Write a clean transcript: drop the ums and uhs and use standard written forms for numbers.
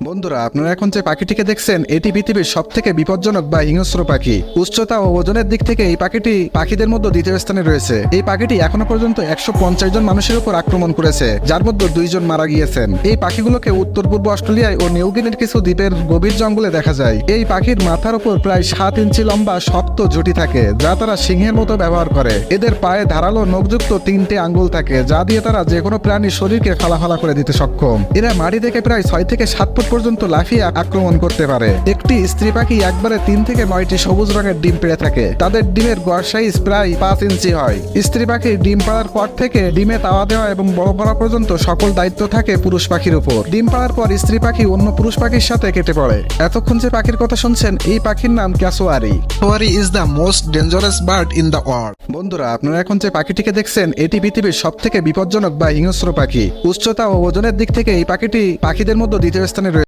বন্ধুরা, আপনারা এখন যে পাখিটিকে দেখছেন এটি পৃথিবীর সবথেকে বিপজ্জনক বা হিংস্র পাখি। উচ্চতা ও ওজনের দিক থেকে এই পাখিটি পাখিদের মধ্যে দ্বিতীয় স্থানে রয়েছে। এই পাখিটি এখনো পর্যন্ত 150 জন মানুষের উপর আক্রমণ করেছে, যার মধ্যে 2 জন মারা গিয়েছেন। এই পাখিগুলোকে উত্তর পূর্ব অস্ট্রেলিয়ায় ও নিউগিনির কিছু দ্বীপের গভীর জঙ্গলে দেখা যায়। এই পাখির মাথার উপর প্রায় 7 ইঞ্চি লম্বা শক্ত ঝুঁটি থাকে, যা তারা সিংহের মতো ব্যবহার করে। এদের পায়ে ধারালো নখযুক্ত 3টে আঙ্গুল থাকে, যা দিয়ে তারা যে কোনো প্রাণীর শরীরকে ফালাফালা করে দিতে সক্ষম। এরা মাটি থেকে প্রায় 6 থেকে 7 ফুট পর্যন্ত লাফিয়ে আক্রমণ করতে পারে। একটি স্ত্রী পাখি একবারে 3 থেকে 9টি সবুজ রঙের ডিম পেড়ে থাকে। তাদের ডিমের গড় সাইজ প্রায় 5 ইঞ্চি হয়। স্ত্রী পাখির ডিম পাড়ার পর থেকে ডিমে তাওয়া দেওয়া এবং বড় করা পর্যন্ত সকল দায়িত্ব থাকে পুরুষ পাখির উপর। ডিম পাড়ার পর স্ত্রী পাখি অন্য পুরুষ পাখির সাথে কেটে পড়ে। এতক্ষণ যে পাখির কথা শুনছেন, এই পাখির নাম cassowary. Cassowary is the most dangerous bird in the world. বন্ধুরা, আপনারা এখন যে পাখিটিকে দেখছেন এটি পৃথিবীর সবথেকে বিপজ্জনক বা হিংস্র পাখি। উচ্চতা ও ওজনের দিক থেকে এই পাখিটি পাখিদের মধ্যে দ্বিতীয় স্থানে রয়েছে।